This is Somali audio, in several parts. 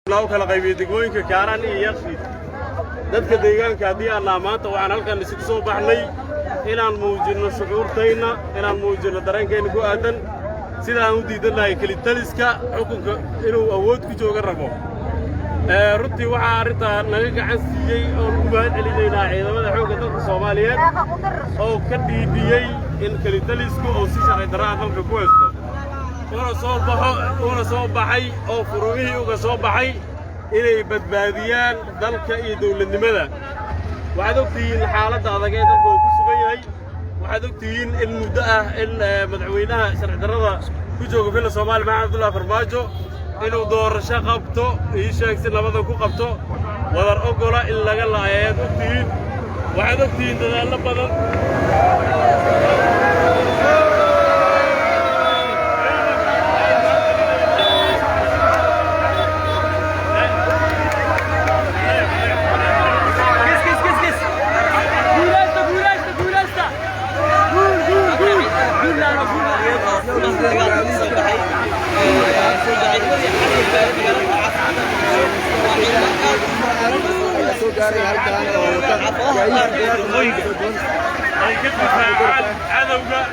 لو kala qaybiyay degmooyinka Kaaraan iyo Yaqsi dadka deegaanka hadii aan maanta waxaan halkan isku soo baxnay inaan muujino shucuurtayna inaan muujino dareenkeena ku aadan sida aan u diidanahay kalitaliska xukunka inuu awood ku jooga rabo runtii waxa arinta naga gacan siiyay oo u baahan celinayna ciidamada xoogga dalka Soomaaliyeed oo ka dhiibiyay in kalitalisku oo si sharci darro dalka ku haysto una soo baxay oo furuuhii uga soo baxay inay badbaadiyaan dalka iyo dawladnimada waxaad ogtihiin xaaladda adag ee dalka uu ku sugan yahay waxaad ogtihiin in muddo ah in madaxweynaha sharci darrada ku jooga filla Soomaaliya Maxamed Abdullaahi Farmaajo inuu doorasho qabto iyo sheegsi nabada ku qabto wadar ogola in laga laayaad ogtihiin waxaad ogtihiin dadaallo badan عدوغا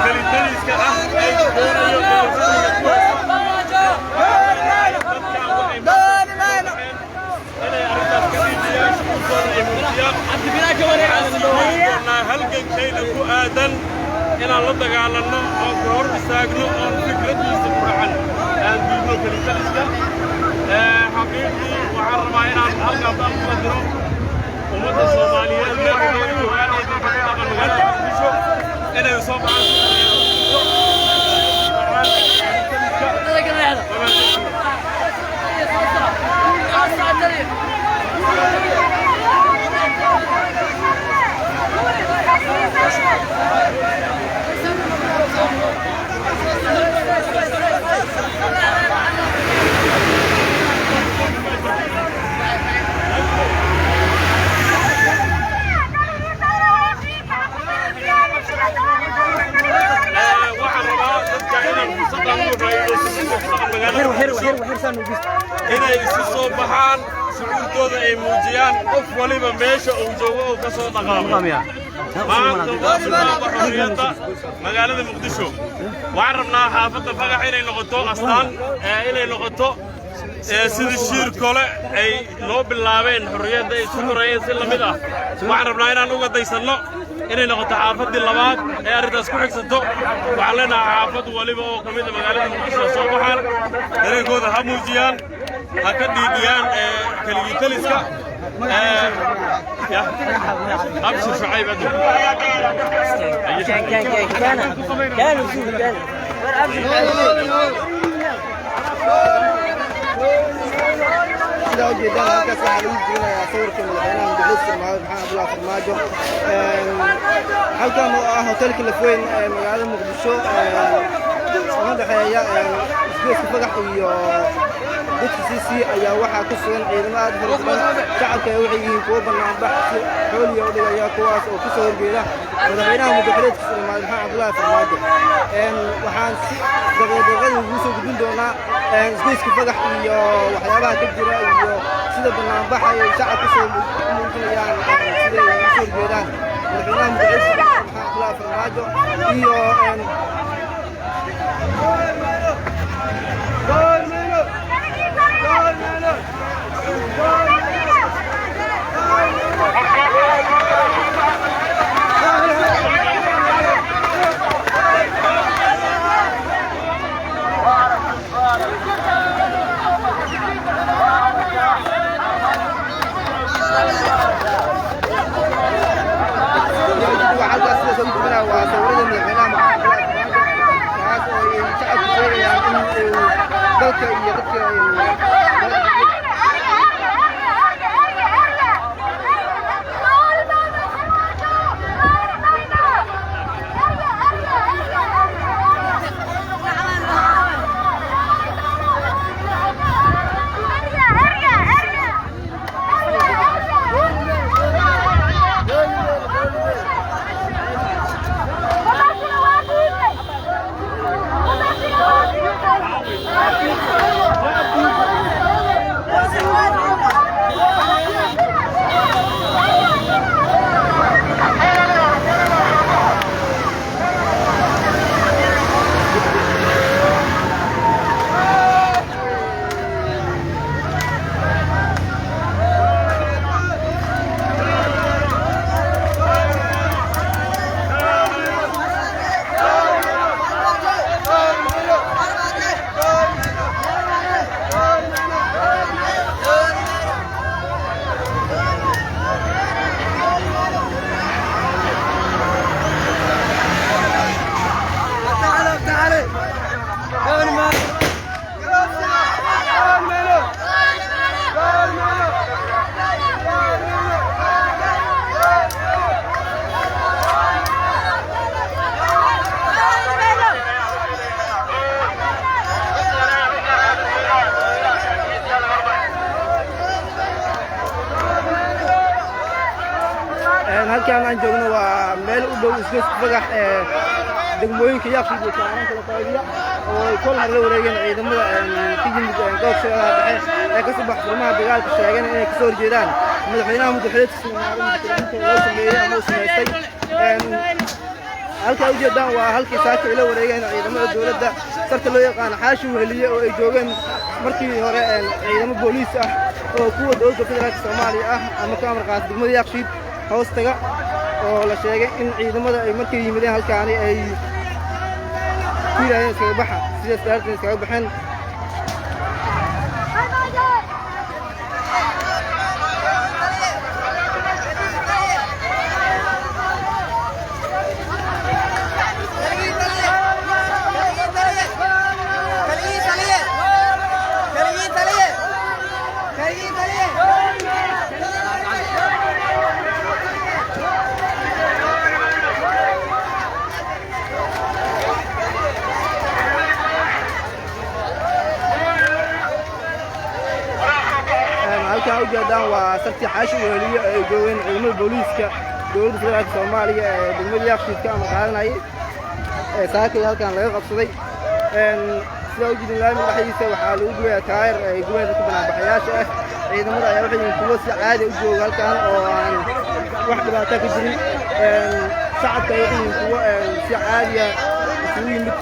كاليتاليسكا halkan kayna ku aadan inaan la dagaalanno oo ka hor istaagno oo fikradiisa ku racan aan diidno kalitaliska xaqiiqii waxaan rabaa inaan halkaas aan ku qadiro ummadda Soomaaliyeed meelkooda joogaan ee dalka ku dhaqan magaalada Muqdisho inay soo inay isu soo baxaan shucuurtooda ay muujiyaan qof waliba meesha uu joogo oo ka soo dhaqaaqo maanta waa xorriyadda magaalada Muqdisho waxaan rabnaa xaafadda Fagax inay noqoto astaan inay noqoto sidii shir kale ay loo bilaabeen xorriyadda ay soo horeeyeen si lamid ah waxaan rabnaa inaan uga daysanno inay noqoto xaafadii labaad ee arintaas ku xigsato waxaan leenahay xaafad waliba oo ka mid ah magaalada Muqdisho soo baxaan dareenkooda ha muujiyaan ha ka dhiibiyaan kalitaliska أبشر شعيب أدو سida ujeedaan halkaas waxaa lagu joogayaa sawirka madaxweynaha Muqdisho Maxamed Abdullaahi Farmaajo halkan oo ah hotelka Lafweyn ee magaalada Muqdisho oo dhaxeeya isgoyska Fagax iyo dadka CC ayaa waxa ku sugan ciidamo aad u badan shacabka ay waxay yihiin kuwa banaanbax xooliyo u dhigaya kuwaas oo ku soo horjeeda madaxweynaha Muqdisho Maxamed Abdullaahi Farmaajo waxaan si daqiiqad ugu soo gudbin doonaa isgoyska Fagax iyo waxyaabaha ka jira iyo sida banaanbax ay shacabka soo muujinayaan sida ay u soo jeedaan madaxweynaha Muqdisho Maxamed Abdullaahi Farmaajo iyo dalka halkaan aan joogno waa meel u dhow isgoyska fagax degmooyinka yaaqshiid iyo kaaran kala qaybiya oo ay kol hore la wareegeen ciidamada ka yimid goobta dhexe ee ka soo bax furmaha dagaalka sheegeen inay ka soo horjeedaan madaxweynaha mudxuleedkiisa inta loo sameeyay ama uu samaystay halka ujeedaan waa halkii saaka ila wareegeen ciidamada dawladda sarta loo yaqaan xaashi weheliye oo ay joogeen markii hore ciidamo booliis ah oo kuwa dowladda federaalka Soomaaliya ah ama ka amar qaata degmada yaaqshiid hoostaga oo la sheegay in ciidamada ay markii yimideen halkaani ay fiirayeen iskaga baxa sidaas daarteed iskaga baxeen halkaan ujeedaan waa sartii xaashi weheliye ay joogeen ciidamada booliiska dowladda federaalka Soomaaliya ee degmada yaaqshiid ka amar qaadanayay saakay halkaan laga qabsaday sida ujeedin laami dhexdiisa waxaa lagu gubayaa taayir ay gubeen dadka banaanbaxayaasha ah ciidamada ayaa waxay yihiin kuwo si caadi u jooga halkaan oo aan wax dhibaato ka jirin shacabka ay yihiin kuwo si caadi ah isugu yimid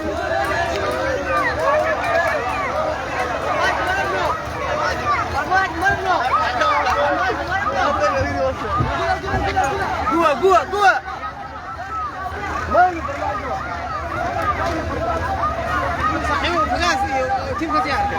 جوا صحيح فلاس كيف تعرف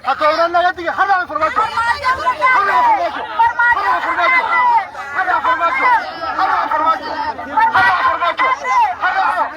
هتورنا يدي حرام فرماجو حرام فرماجو حرام فرماجو حرام فرماجو حرام فرماجو حرام فرماجو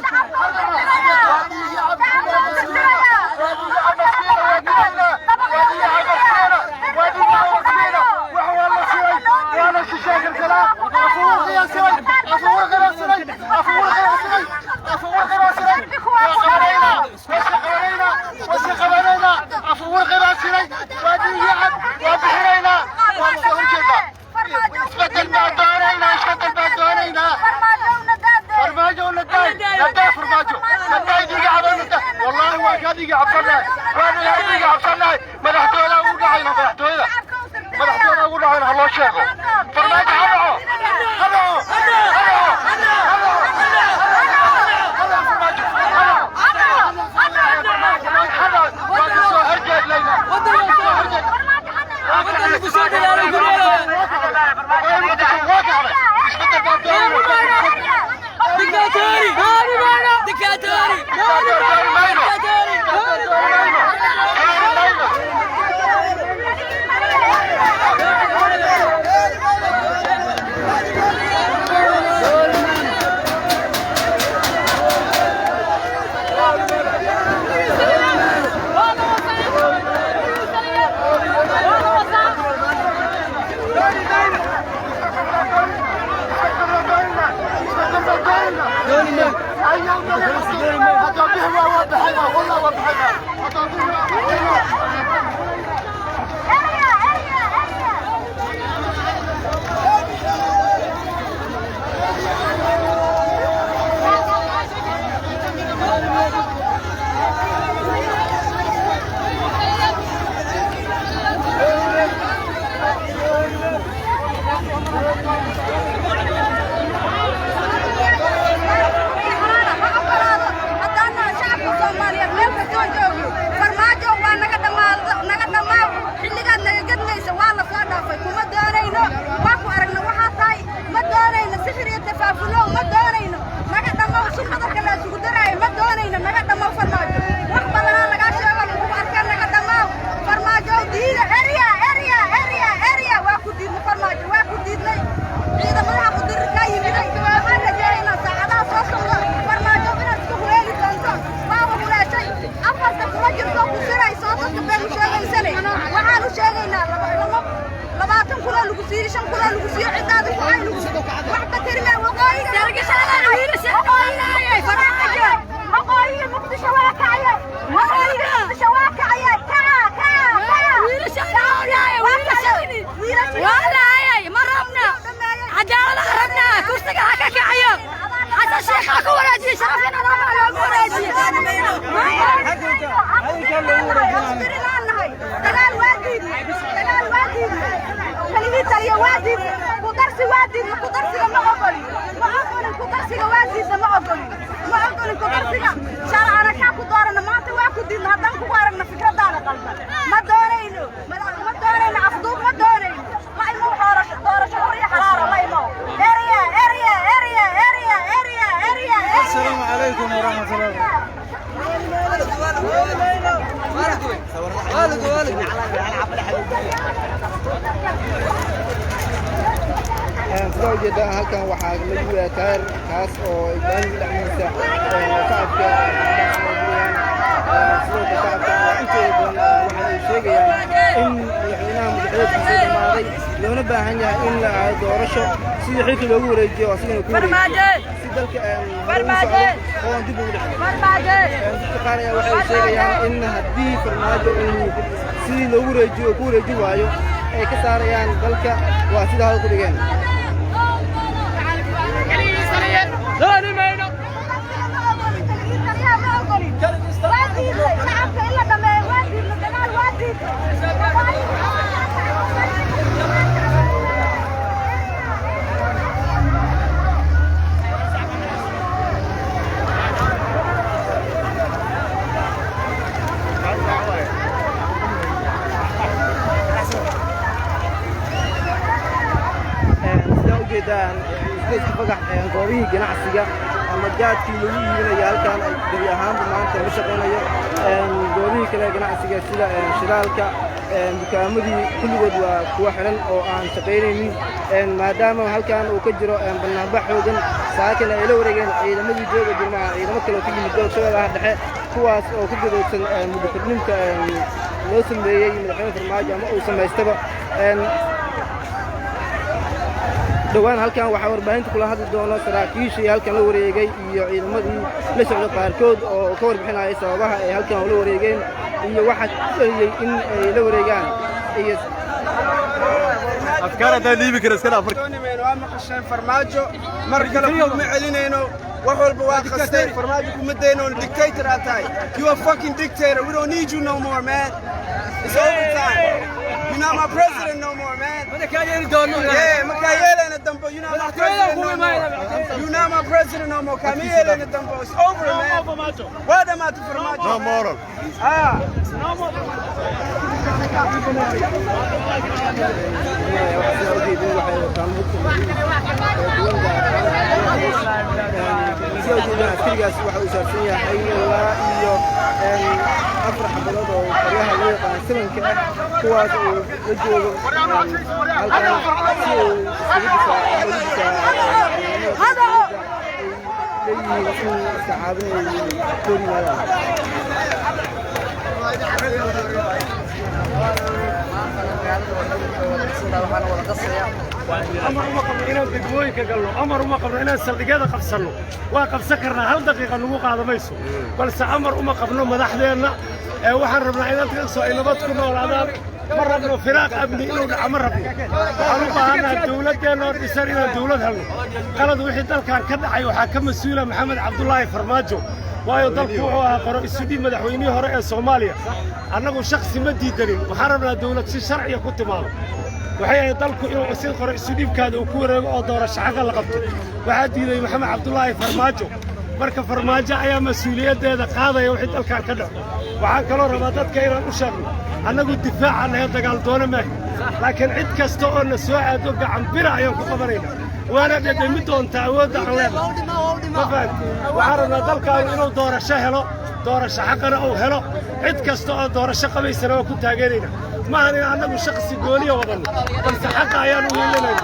kursiga sharcana ka ku doorana maanta waa ku diidna haddaan kugu aragna fikradaada qaldan ma doonayno afduub ma doonayno ma imo doorasho horiya xalaala ma imo area السلام عليكم ورحمة الله سلام جدا هلكن waxaa la joogaa taar kaas oo ibaan dhexdiisa shacabka waxay sheegayaan in madaxweynaha madaxweynaha dhamaaday loona baahan yahay in la aado doorasho sidii xilka loogu wareejiyo asigana ku si dalka oo dib ugu dhexeeyo waxay sheegayaan in haddii farmaajo uu sidii loogu wareejiyo ku wareeji waayo ay ka saarayaan dalka waa sida hal ku dhigeen isku fagax goobihii ganacsiga ama jaadkii lagu iibinayo halkan ay gabi ahaanba maanta la shaqeynayo goobihii kale ganacsiga sida shidaalka dukaamadii kulligood waa kuwa xiran oo aan shaqaynaynin maadaama halkan uu ka jiro bannaanbax xoogan saakana ay la wareegeen ciidamadii jooga jirmaha ciidamo kale oo ka yimid gobolshadaha dhexe kuwaas oo ku gadoodsan muddo kordhinta loo sameeyey madaxweyne farmaajo ama uu samaystaba dhawaan halkan waxaa warbaahinta kula hadli doona saraakiishii halkan la wareegay iyo ciidamadii la socda qaarkood oo ka warbixinaya sababaha ay halkan ula wareegeen iyo waxa dhaliyey in ay la wareegaan iyo afkaarada liibi kara iska dhaaf waa maqasheen farmaajo mar kale kuma celinayno wax walba waa qastay farmaajo kuma dayno dictator aad tahay you are fucking dictator we don't need you no more man it's over time you're not my president no more man yeah Makayele Dambo you're not my president no more you're not my president no more Kamiyele Dambo it's over man what am I to farmaajo no more no more askarigaas waxa uu saarsan yahay ilaa iyo afar xabadood oo qoryaha loo yaqaan sabanka ah kuwaas oo la joogo halkan si uu أمر ما قبلنا دقوي كقلو أمر ما قبلنا سلقة قبصلو وقبص كرنا هل دقيقة نوقع هذا ميسو بس أمر ما قبلنا مدحنا وحربنا إذا تقصوا إلى بطكنا والعذاب مرة فراق أبني إنه عمر ربنا قالوا بهنا الدولة كانوا يسرنا الدولة هلا قالوا وحيد كان كدعي وحكم السيولة محمد عبد الله فرماجو waayo dalku wuxuu ahaa qoro isuudii madaxweynihii hore ee Soomaaliya annagu shakhsi ma diidanin waxaan rabnaa dawlad si sharci ku timaado waxay ahayd dalku inuu si qoro isuudibkaada uu ku wareego oo doorasho xaq la qabto waxa diiday maxamed cabdullaahi farmaajo marka farmaajo ayaa mas'uuliyadeeda qaadaya wixii dalkan ka dhaco waxaan kaloo rabaa dadka inaan u sheegno annagu difaaca dagaal doona maahay laakiin cid kasta oo na soo aado gacan bira ayaan ku qabanaynaa وانا دمي دونتا awoodda aan leeyahay waxaan dalkaan inuu doorasho helo doorasho xaqana uu helo cid kasta oo doorasho qabaysana oo ku taageerayna ma ahan anagu shakhsi gooniyo wadan balse xaqa ayaan u yeelanay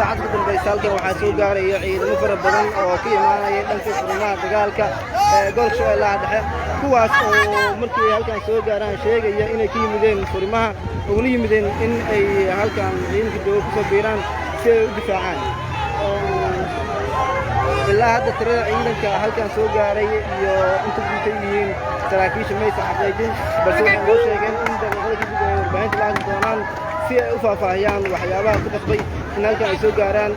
saacad ka dambaysa halkan waxaa soo gaaraya ciidamo fara badan oo ka imaanaya dhanka furimaha dagaalka gobolka Shabeellaha Dhexe kuwaas oo markii halkan soo gaaraan sheegaya inay ka yimideen furimaha uguna yimideen in ay halkan ciidanka jooga ku soo biiraan si ay u difaacaan ilaa hadda tirada ciidanka halkan soo gaaray iyo inta guutay yihiin saraakiisha maysa xaqiijin balse waxay noo sheegeen in daqiiqada kadib ay warbaahinta la hadli doonaan si ay u faahfaahiyaan waxyaabaha ku qasbay in halkan ay soo gaaraan